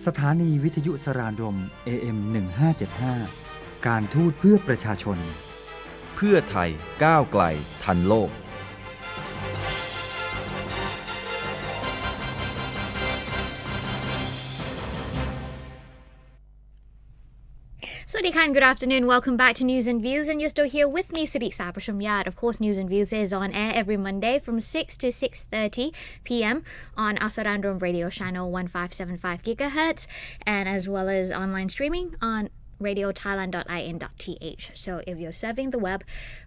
สถานีวิทยุสรานรม AM 1575การทูตเพื่อประชาชนเพื่อไทยก้าวไกลทันโลกSawasdee Good afternoon. Welcome back to News and Views, and you're still here with me,ประช Of course, News and Views is on air every Monday from 6 to 6:30 p.m. on our saranromradio channel 1575 GHz, and as well as online streaming on radiothailand.in.th. So if you're surfing the web,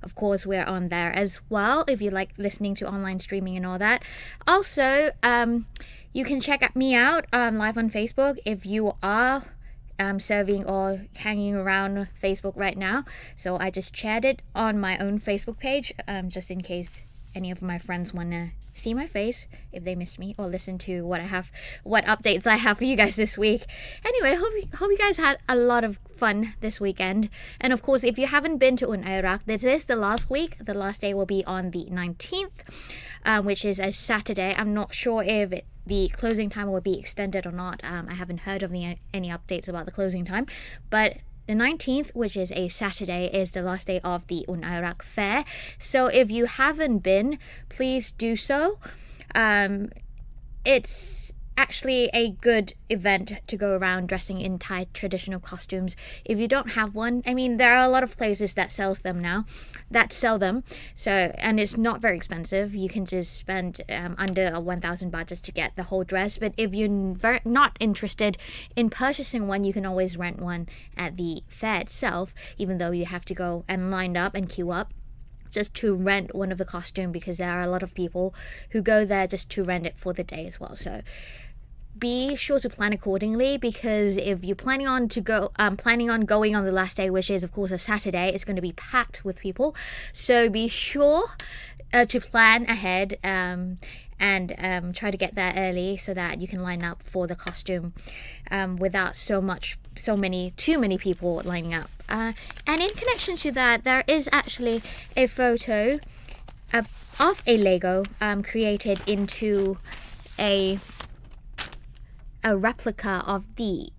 of course, we're on there as well if you like listening to online streaming and all that. Also, you can check me out live on Facebook if you are serving or hanging around Facebook right now. So I just shared it on my own Facebook page, just in case any of my friends want to see my face if they miss me or listen to what updates I have for you guys this week. Anyway, hope you guys had a lot of fun this weekend. And of course, if you haven't been to Iraq, this is the last week. The last day will be on the 19th, which is a Saturday. I'm not sure if the closing time will be extended or not. I haven't heard of any updates about the closing time, but the 19th, which is a Saturday, is the last day of the Iraq Fair. So if you haven't been, please do so. It's actually a good event to go around dressing in Thai traditional costumes. If you don't have one, I mean, there are a lot of places that sell them. So, and it's not very expensive. You can just spend under 1,000 baht just to get the whole dress. But if you're not interested in purchasing one, you can always rent one at the fair itself, even though you have to go and line up and queue up just to rent one of the costume, because there are a lot of people who go there just to rent it for the day as well. So be sure to plan accordingly, because if you're planning on going on the last day, which is of course a Saturday, it's going to be packed with people. So be sure to plan ahead and try to get there early so that you can line up for the costume without too many people lining up. And in connection to that, there is actually a photo of a Lego created into a replica of the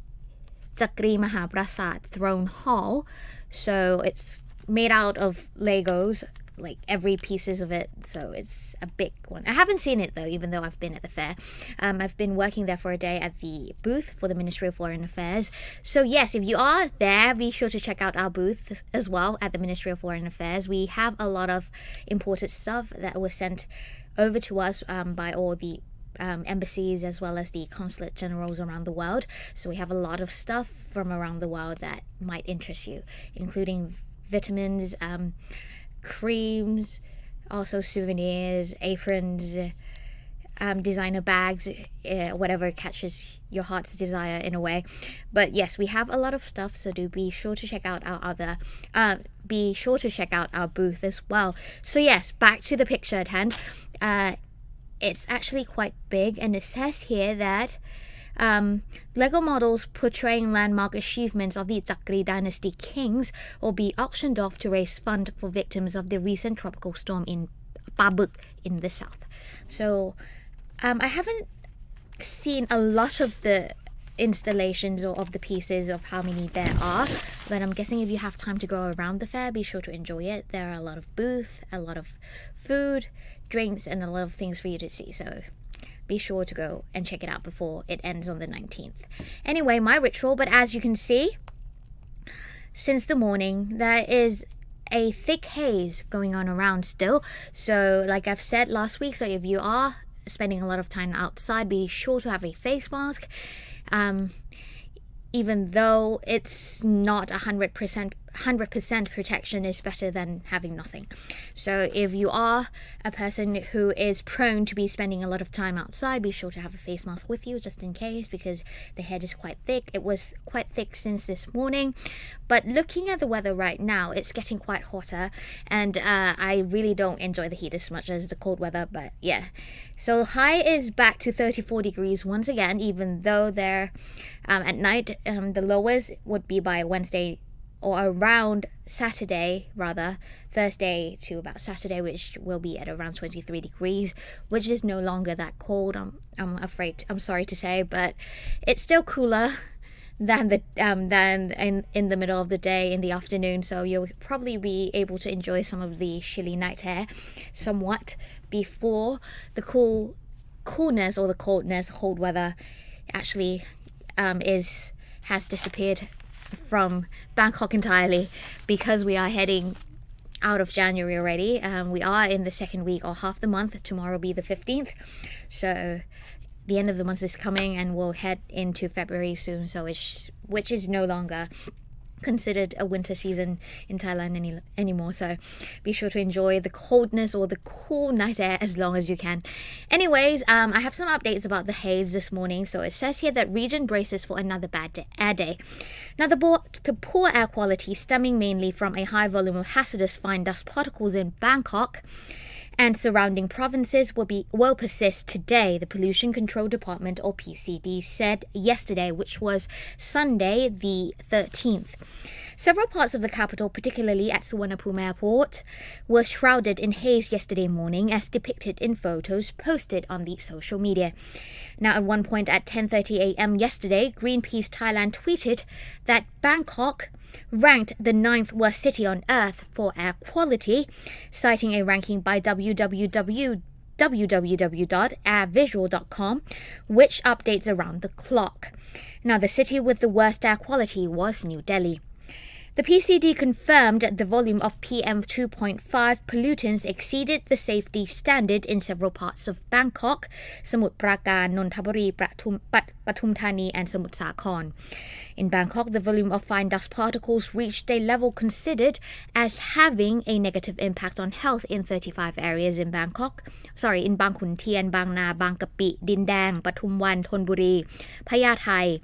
Chakri Mahaprasad throne hall. So it's made out of Legos, like every pieces of it, so it's a big one. I haven't seen it though, even though I've been at the fair. I've been working there for a day at the booth for the Ministry of Foreign Affairs. So yes, if you are there, be sure to check out our booth as well at the Ministry of Foreign Affairs. We have a lot of imported stuff that was sent over to us by all the embassies as well as the consulate generals around the world. So we have a lot of stuff from around the world that might interest you, including vitamins, creams, also souvenirs, aprons, designer bags, whatever catches your heart's desire in a way. But yes, we have a lot of stuff, so do be sure to check out our booth as well. So yes, back to the picture at hand. It's actually quite big, and it says here that Lego models portraying landmark achievements of the Chakri dynasty kings will be auctioned off to raise funds for victims of the recent tropical storm in Pabuk in the south. So I haven't seen a lot of the installations or of the pieces of how many there are, but I'm guessing if you have time to go around the fair, be sure to enjoy it. There are a lot of booths, a lot of food, drinks, and a lot of things for you to see, so be sure to go and check it out before it ends on the 19th. Anyway, my ritual, but as you can see, since the morning, there is a thick haze going on around still. So like I've said last week, so if you are spending a lot of time outside, be sure to have a face mask. Even though it's not 100% protection is better than having nothing. So if you are a person who is prone to be spending a lot of time outside, be sure to have a face mask with you just in case, because the head is quite thick. It was quite thick since this morning, but looking at the weather right now, it's getting quite hotter, and I really don't enjoy the heat as much as the cold weather, but yeah. So high is back to 34 degrees once again, even though they're at night, the lowest would be by Wednesday or around Thursday to about Saturday, which will be at around 23 degrees, which is no longer that cold. I'm sorry to say, but it's still cooler than in the middle of the day in the afternoon. So you'll probably be able to enjoy some of the chilly night air somewhat before the coolness or the cold weather actually has disappeared from Bangkok entirely, because we are heading out of January already. We are in the second week or half the month. Tomorrow will be the 15th. So the end of the month is coming and we'll head into February soon. So which is no longer considered a winter season in Thailand anymore. So be sure to enjoy the coldness or the cool night air as long as you can. Anyways, I have some updates about the haze this morning. So it says here that region braces for another bad air day. Now the poor air quality stemming mainly from a high volume of hazardous fine dust particles in Bangkok and surrounding provinces will persist today, the Pollution Control Department or PCD said yesterday, which was Sunday the 13th. Several parts of the capital, particularly at Suvarnabhumi Airport, were shrouded in haze yesterday morning, as depicted in photos posted on the social media. Now, at one point at 10:30 a.m. yesterday, Greenpeace Thailand tweeted that Bangkok ranked the 9th worst city on earth for air quality, citing a ranking by www.airvisual.com, which updates around the clock. Now, the city with the worst air quality was New Delhi. The PCD confirmed the volume of PM 2.5 pollutants exceeded the safety standard in several parts of Bangkok, Samut Prakan, Nonthaburi, Pathum Thani, and Samut Sakhon. In Bangkok, the volume of fine dust particles reached a level considered as having a negative impact on health in 35 areas in Bang Khun Tien, Bang Na, Bang Kapi, Din Dang, Pathum Wan, Thonburi, Phaya-Thai,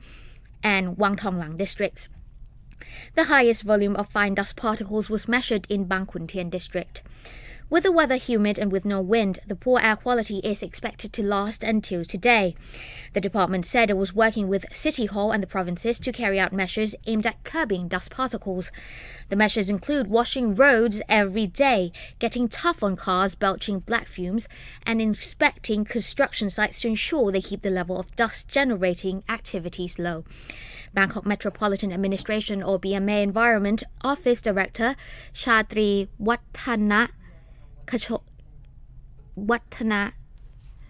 and Wang Thong Lang districts. The highest volume of fine dust particles was measured in Bang Khun Tien district. With the weather humid and with no wind, the poor air quality is expected to last until today. The department said it was working with City Hall and the provinces to carry out measures aimed at curbing dust particles. The measures include washing roads every day, getting tough on cars belching black fumes, and inspecting construction sites to ensure they keep the level of dust generating activities low. Bangkok Metropolitan Administration or BMA Environment Office Director Chatri Wattana.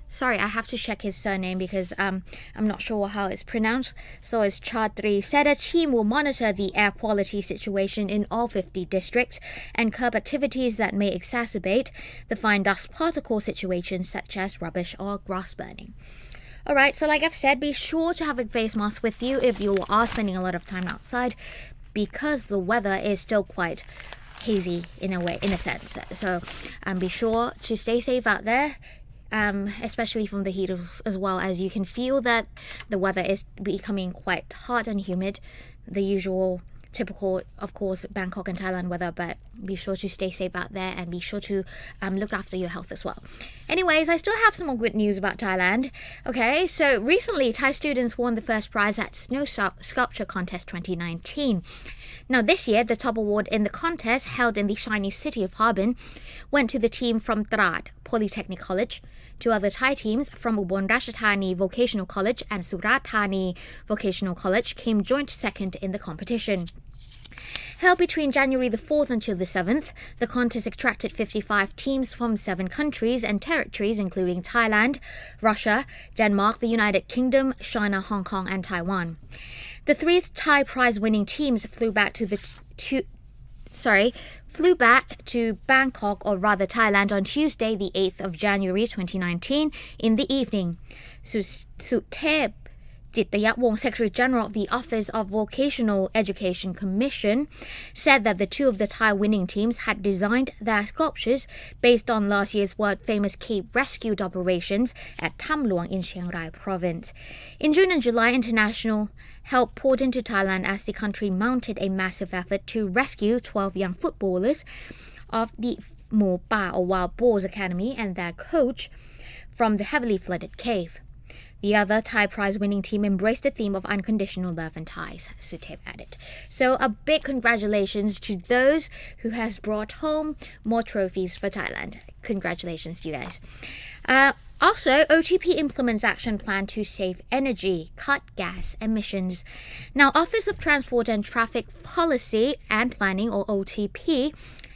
Sorry, I have to check his surname because I'm not sure how it's pronounced. So it's Chatri said a team will monitor the air quality situation in all 50 districts and curb activities that may exacerbate the fine dust particle situation, such as rubbish or grass burning. Alright, so like I've said, be sure to have a face mask with you if you are spending a lot of time outside, because the weather is still quite hazy in a sense. So be sure to stay safe out there, especially from the heat as well, as you can feel that the weather is becoming quite hot and humid, the usual typical, of course, Bangkok and Thailand weather, but be sure to stay safe out there and be sure to look after your health as well. Anyways, I still have some more good news about Thailand. Okay, so recently Thai students won the first prize at Snow Sculpture Contest 2019. Now this year, the top award in the contest, held in the Chinese city of Harbin, went to the team from Trad Polytechnic College. Two other Thai teams from Ubon Ratchathani Vocational College and Surat Thani Vocational College came joint second in the competition. Held between January the 4th until the 7th, the contest attracted 55 teams from 7 countries and territories, including Thailand, Russia, Denmark, the United Kingdom, China, Hong Kong, and Taiwan. The 3 Thai prize-winning teams flew back to Bangkok, or rather Thailand, on Tuesday, the 8th of January 2019, in the evening. Suthep Jitayawong, Secretary General of the Office of Vocational Education Commission, said that the 2 of the Thai winning teams had designed their sculptures based on last year's world-famous cave rescue operations at Tham Luang in Chiang Rai province. In June and July, international help poured into Thailand as the country mounted a massive effort to rescue 12 young footballers of the Mo Pa or Wild Boars Academy and their coach from the heavily flooded cave. The other Thai prize-winning team embraced the theme of unconditional love and ties, Suthep added. So a big congratulations to those who has brought home more trophies for Thailand. Congratulations to you guys. Also, OTP implements action plan to save energy, cut gas emissions. Now, Office of Transport and Traffic Policy and Planning, or OTP,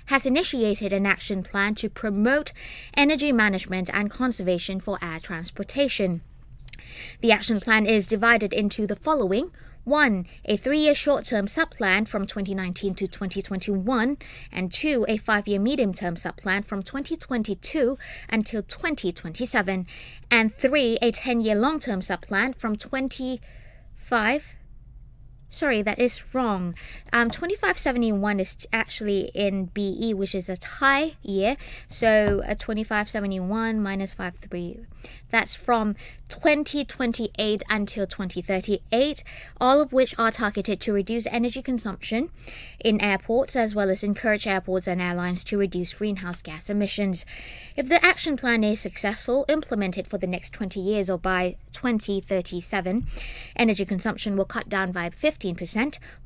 has initiated an action plan to promote energy management and conservation for air transportation. The action plan is divided into the following. 1. A 3-year short-term sub-plan from 2019 to 2021, and 2. A 5-year medium-term sub-plan from 2022 until 2027, and 3. A 10-year long-term sub-plan from 25... Sorry, that is wrong. 2571 is actually in BE, which is a Thai year. So 2571 minus 53, that's from 2028 until 2038, all of which are targeted to reduce energy consumption in airports, as well as encourage airports and airlines to reduce greenhouse gas emissions. If the action plan is successful, implemented for the next 20 years or by 2037, energy consumption will cut down by 15%,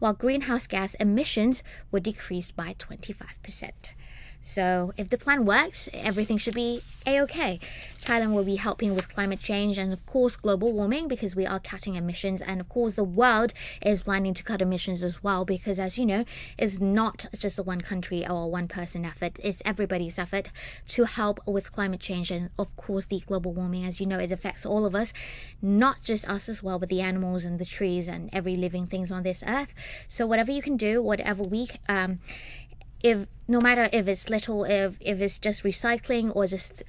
while greenhouse gas emissions will decrease by 25%. So if the plan works, everything should be A-okay. Thailand will be helping with climate change and, of course, global warming, because we are cutting emissions. And, of course, the world is planning to cut emissions as well, because, as you know, it's not just a one country or one person effort. It's everybody's effort to help with climate change and, of course, the global warming. As you know, it affects all of us, not just us as well, but the animals and the trees and every living things on this earth. So whatever you can do, whatever we... if no matter if it's little, if it's just recycling or just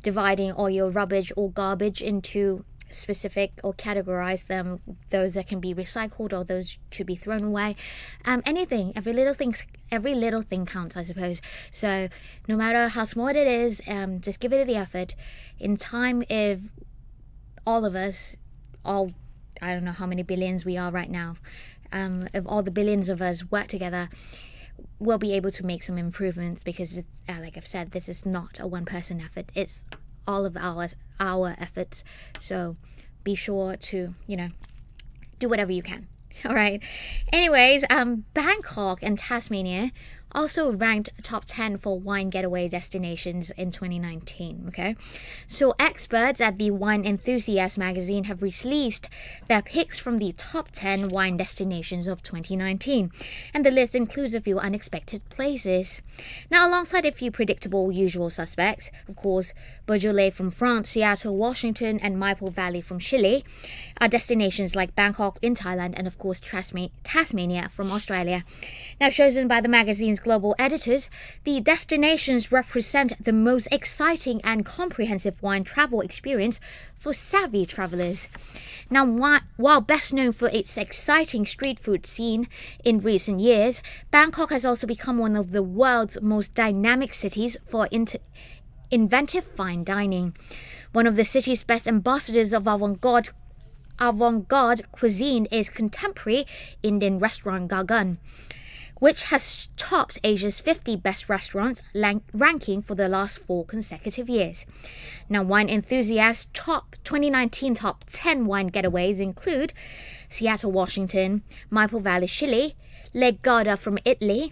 dividing all your rubbish or garbage into specific, or categorize them, those that can be recycled or those should be thrown away, anything, every little thing counts, I suppose. So no matter how small it is, just give it the effort. In time, if all of us, I don't know how many billions we are right now, if all the billions of us work together, we'll be able to make some improvements, because like I've said, this is not a one-person effort. It's all of our efforts. So be sure to, do whatever you can. All right. Anyways, Bangkok and Tasmania also ranked top 10 for wine getaway destinations in 2019, okay? So experts at the Wine Enthusiast magazine have released their picks from the top 10 wine destinations of 2019, and the list includes a few unexpected places. Now, alongside a few predictable usual suspects, of course, Beaujolais from France, Seattle, Washington, and Maple Valley from Chile, are destinations like Bangkok in Thailand and, of course, Tasmania from Australia. Now, chosen by the magazine's global editors, the destinations represent the most exciting and comprehensive wine travel experience for savvy travelers. Now, while best known for its exciting street food scene in recent years, Bangkok has also become one of the world's most dynamic cities for inventive fine dining. One of the city's best ambassadors of avant-garde cuisine is contemporary Indian restaurant Gagan, which has topped Asia's 50 best restaurants ranking for the last 4 consecutive years. Now, Wine Enthusiast's 2019 top 10 wine getaways include Seattle, Washington, Maple Valley, Chile, Lake Garda from Italy,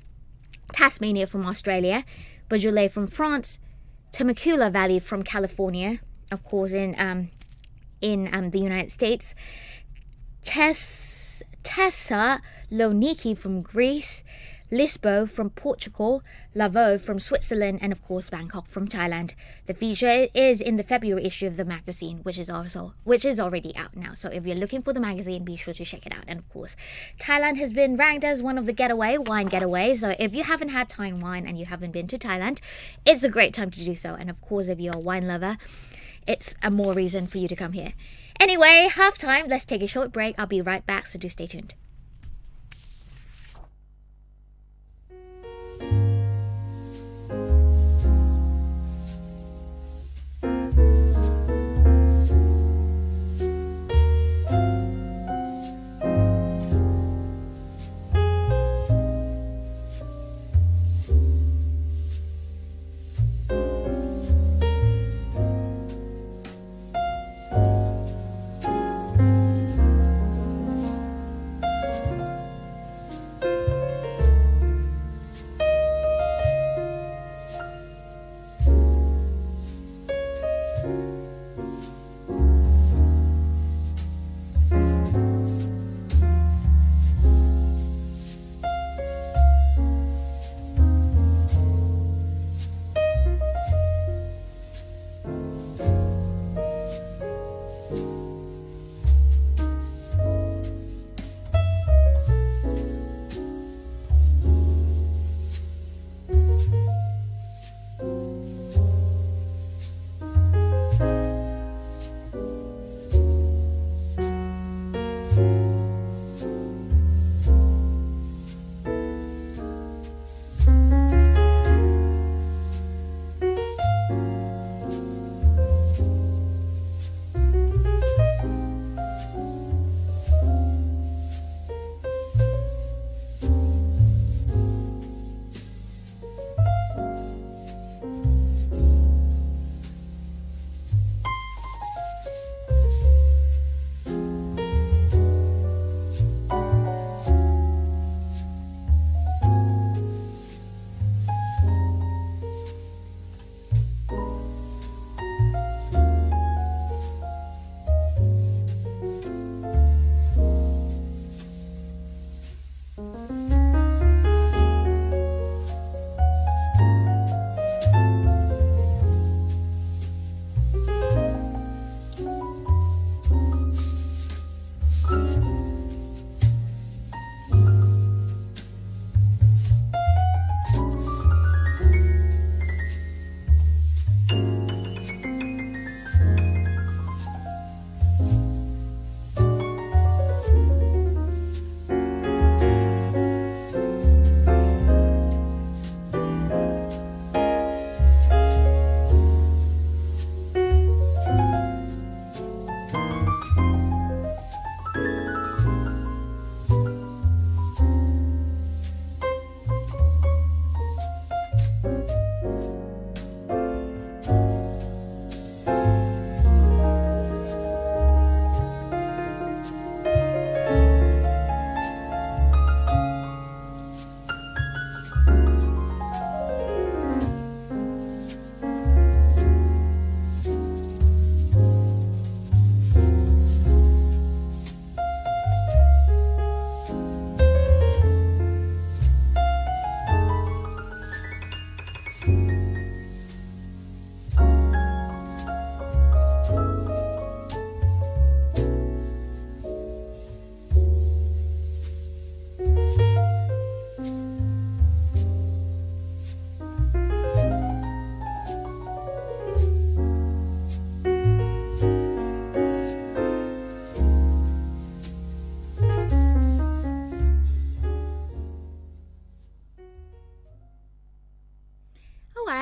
Tasmania from Australia, Beaujolais from France, Temecula Valley from California, of course in the United States, Thessaloniki from Greece, Lisbon from Portugal, Lavaux from Switzerland, and of course Bangkok from Thailand. The feature is in the February issue of the magazine, which is already out now. So if you're looking for the magazine, be sure to check it out. And of course, Thailand has been ranked as one of the wine getaways. So if you haven't had Thai wine and you haven't been to Thailand, it's a great time to do so. And of course, if you're a wine lover, it's a more reason for you to come here. Anyway, halftime. Let's take a short break. I'll be right back, so do stay tuned.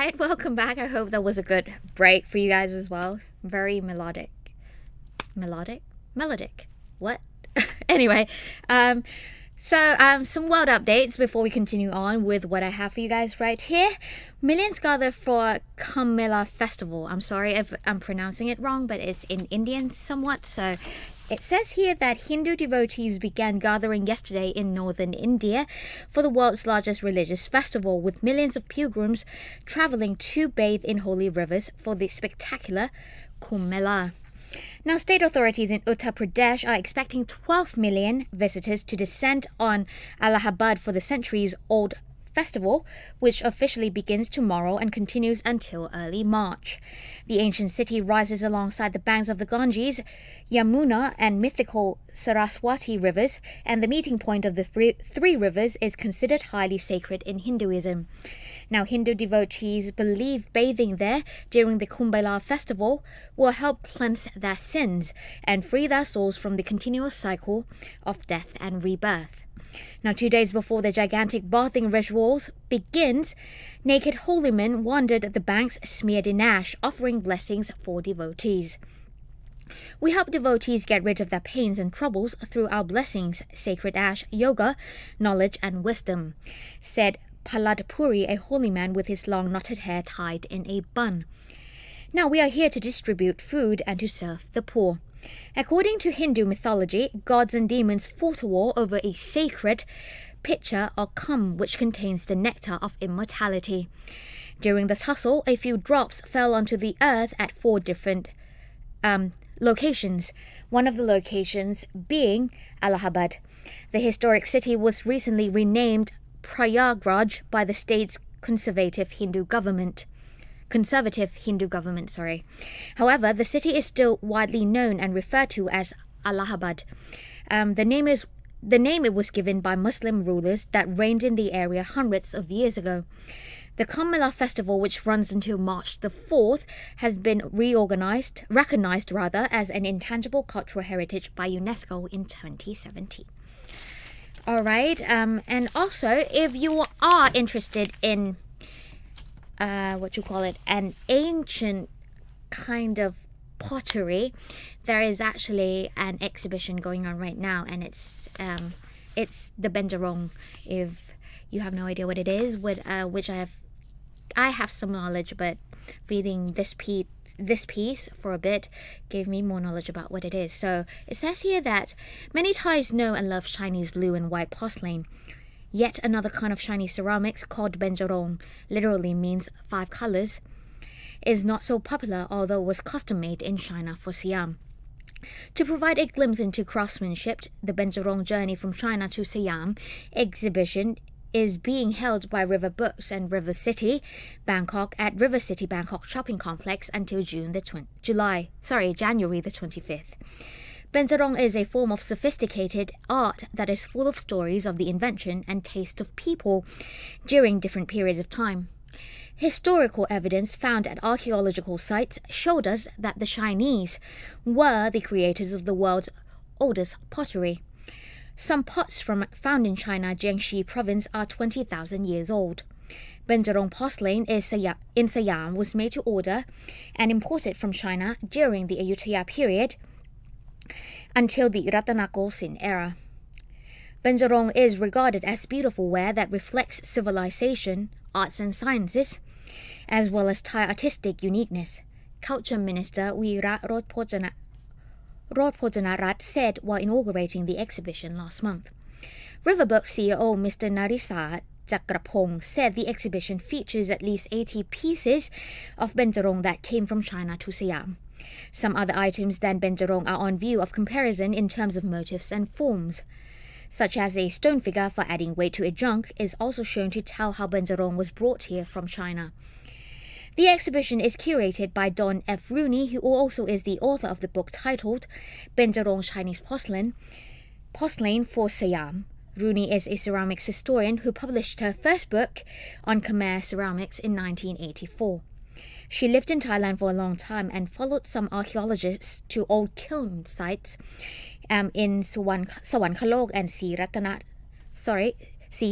right, welcome back. I hope that was a good break for you guys as well. Very melodic. Melodic? What? Anyway, some world updates before we continue on with what I have for you guys right here. Millions gather for Kumbh Mela Festival. I'm sorry if I'm pronouncing it wrong, but it's in Indian somewhat. So it says here that Hindu devotees began gathering yesterday in northern India for the world's largest religious festival, with millions of pilgrims traveling to bathe in holy rivers for the spectacular Kumbh Mela. Now, state authorities in Uttar Pradesh are expecting 12 million visitors to descend on Allahabad for the centuries-old festival, which officially begins tomorrow and continues until early March. The ancient city rises alongside the banks of the Ganges, Yamuna, and mythical Saraswati rivers, and the meeting point of the three rivers is considered highly sacred in Hinduism. Now, Hindu devotees believe bathing there during the Kumbh Mela festival will help cleanse their sins and free their souls from the continuous cycle of death and rebirth. Now, 2 days before the gigantic bathing rituals begins, naked holy men wandered the banks smeared in ash, offering blessings for devotees. We help devotees get rid of their pains and troubles through our blessings, sacred ash, yoga, knowledge, and wisdom, said Palad Puri, a holy man with his long knotted hair tied in a bun. Now, we are here to distribute food and to serve the poor. According to Hindu mythology, gods and demons fought a war over a sacred pitcher or kumbh which contains the nectar of immortality. During this tussle, a few drops fell onto the earth at 4 different locations, one of the locations being Allahabad. The historic city was recently renamed Prayagraj by the state's conservative Hindu government. However, the city is still widely known and referred to as Allahabad. The name it was given by Muslim rulers that reigned in the area hundreds of years ago. The Kumbh Mela festival, which runs until March the 4th, has been recognized as an intangible cultural heritage by UNESCO in 2017. All right, and also, if you are interested in an ancient kind of pottery, there is actually an exhibition going on right now, and it's the Benjarong. If you have no idea what it is, which I have some knowledge, but reading this piece for a bit gave me more knowledge about what it is. So it says here that many Thais know and love Chinese blue and white porcelain. Yet another kind of Chinese ceramics called Benjarong, literally means 5 colors, is not so popular, although was custom made in China for Siam. To provide a glimpse into craftsmanship, the Benjarong Journey from China to Siam exhibition is being held by River Books and River City Bangkok at River City Bangkok Shopping Complex until January the 25th. Benjarong is a form of sophisticated art that is full of stories of the invention and taste of people during different periods of time. Historical evidence found at archaeological sites showed us that the Chinese were the creators of the world's oldest pottery. Some pots found in China, Jiangxi province, are 20,000 years old. Benjarong porcelain in Siam was made to order and imported from China during the Ayutthaya period until the Rattanakosin era. Benjarong is regarded as beautiful ware that reflects civilization, arts and sciences, as well as Thai artistic uniqueness, Culture Minister Weera Rodpojanarat said while inaugurating the exhibition last month. Riverbook CEO Mr. Narisa Chakrapong said the exhibition features at least 80 pieces of Benjarong that came from China to Siam. Some other items than Benjarong are on view of comparison in terms of motifs and forms, such as a stone figure for adding weight to a junk is also shown to tell how Benjarong was brought here from China. The exhibition is curated by Don F. Rooney, who also is the author of the book titled Benjarong Chinese Porcelain for Siam. Rooney is a ceramics historian who published her first book on Khmer ceramics in 1984. She lived in Thailand for a long time and followed some archaeologists to old kiln sites in Sawankhalok and Sri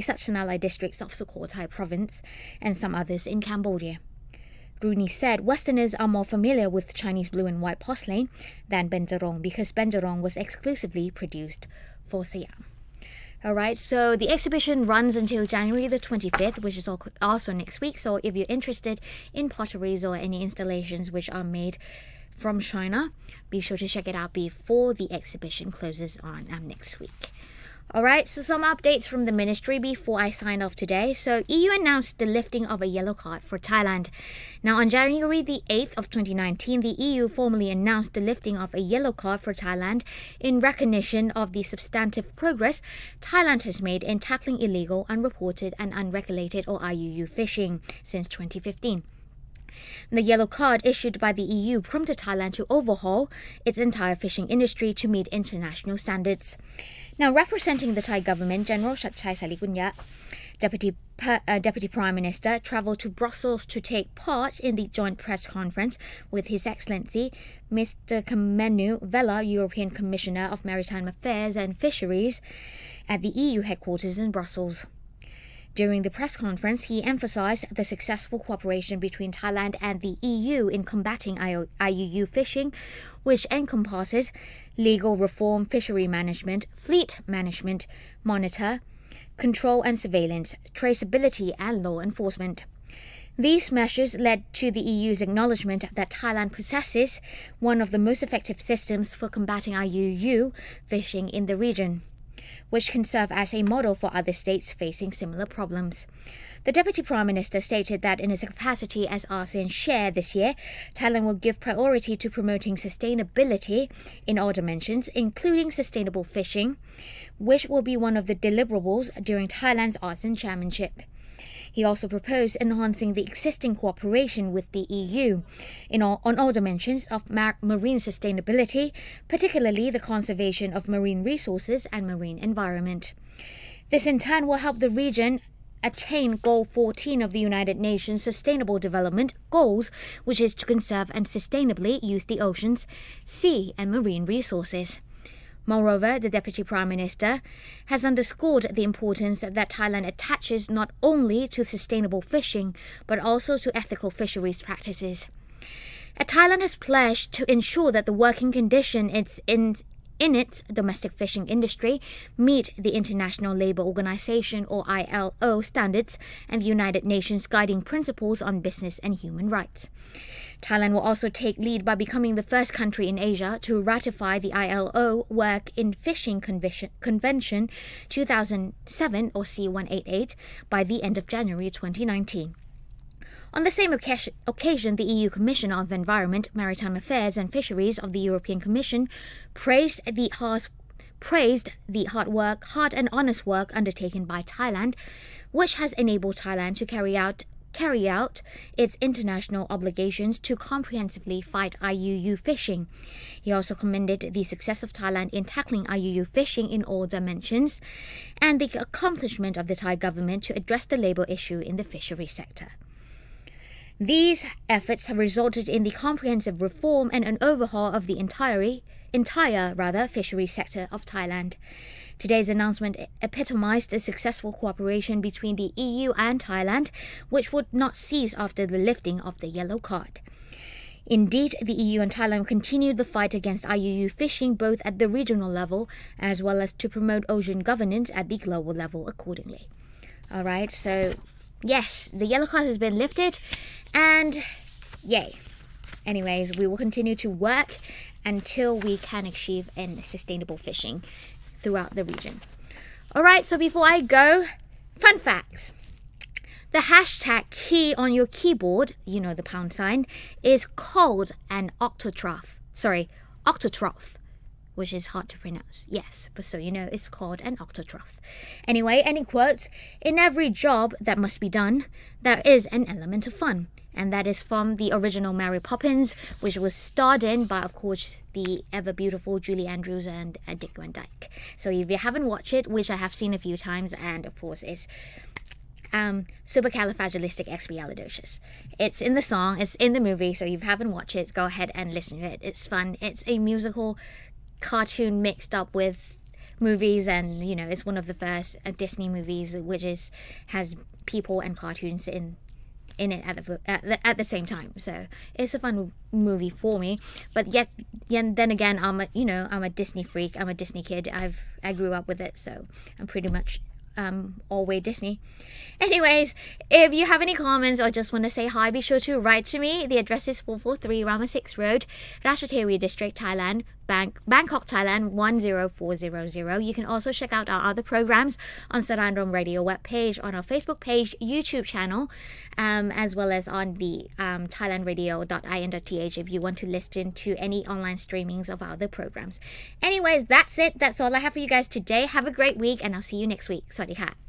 Sachanalai districts of Sukhothai province and some others in Cambodia. Rooney said Westerners are more familiar with Chinese blue and white porcelain than Benjarong because Benjarong was exclusively produced for Siam. Alright, so the exhibition runs until January the 25th, which is also next week. So if you're interested in potteries or any installations which are made from China, be sure to check it out before the exhibition closes on next week. Alright, so some updates from the ministry before I sign off today. So EU announced the lifting of a yellow card for Thailand. Now on January the 8th of 2019, the EU formally announced the lifting of a yellow card for Thailand in recognition of the substantive progress Thailand has made in tackling illegal, unreported and unregulated or IUU fishing since 2015. The yellow card issued by the EU prompted Thailand to overhaul its entire fishing industry to meet international standards. Now, representing the Thai government, General Chatchai Salikunya, Deputy Prime Minister, travelled to Brussels to take part in the joint press conference with His Excellency Mr. Kamenu Vella, European Commissioner of Maritime Affairs and Fisheries, at the EU headquarters in Brussels. During the press conference, he emphasized the successful cooperation between Thailand and the EU in combating IUU fishing, which encompasses legal reform, fishery management, fleet management, monitor, control and surveillance, traceability and law enforcement. These measures led to the EU's acknowledgement that Thailand possesses one of the most effective systems for combating IUU fishing in the region, which can serve as a model for other states facing similar problems. The Deputy Prime Minister stated that in its capacity as ASEAN Chair this year, Thailand will give priority to promoting sustainability in all dimensions, including sustainable fishing, which will be one of the deliverables during Thailand's ASEAN Chairmanship. He also proposed enhancing the existing cooperation with the EU on all dimensions of marine sustainability, particularly the conservation of marine resources and marine environment. This in turn will help the region attain Goal 14 of the United Nations Sustainable Development Goals, which is to conserve and sustainably use the oceans, sea and marine resources. Moreover, the Deputy Prime Minister has underscored the importance that Thailand attaches not only to sustainable fishing, but also to ethical fisheries practices. Thailand has pledged to ensure that the working conditions in its domestic fishing industry meet the International Labour Organization or ILO standards and the United Nations guiding principles on business and human rights. Thailand will also take lead by becoming the first country in Asia to ratify the ILO Work in Fishing Convention 2007 or C188 by the end of January 2019. On the same occasion, the EU Commissioner of Environment, Maritime Affairs and Fisheries of the European Commission praised the hard and honest work undertaken by Thailand, which has enabled Thailand to carry out its international obligations to comprehensively fight IUU fishing. He also commended the success of Thailand in tackling IUU fishing in all dimensions and the accomplishment of the Thai government to address the labour issue in the fishery sector. These efforts have resulted in the comprehensive reform and an overhaul of the entire fishery sector of Thailand. Today's announcement epitomized the successful cooperation between the EU and Thailand, which would not cease after the lifting of the yellow card. Indeed, the EU and Thailand continued the fight against IUU fishing both at the regional level as well as to promote ocean governance at the global level accordingly. Alright, so yes, the yellow card has been lifted and yay. Anyways, we will continue to work until we can achieve sustainable fishing throughout the region. Alright, so before I go, fun facts. The hashtag key on your keyboard, you know, the pound sign, is called an octotroph, which is hard to pronounce. Yes, but so you know, it's called an octotroph. Anyway, any quotes? In every job that must be done, there is an element of fun. And that is from the original Mary Poppins, which was starred in by, of course, the ever-beautiful Julie Andrews and Dick Van Dyke. So if you haven't watched it, which I have seen a few times, and of course is supercalifragilisticexpialidocious. It's in the song, it's in the movie, so if you haven't watched it, go ahead and listen to it. It's fun. It's a musical cartoon mixed up with movies, and you know, it's one of the first Disney movies which has people and cartoons in in it at the same time. So it's a fun movie for me. But yet then again, I'm a Disney freak. I'm a Disney kid. I grew up with it, so I'm pretty much always Disney. Anyways, if you have any comments or just want to say hi, be sure to write to me. The address is 443 Rama 6 Road, Ratchathewi District, Thailand, Bangkok, Thailand 10400. You can also check out our other programs on Saran Radio webpage, on our Facebook page, YouTube channel, as well as on the thailandradio.in.th if you want to listen to any online streamings of our other programs. Anyways, that's it. That's all I have for you guys today. Have a great week and I'll see you next week. สวัสดีค่ะ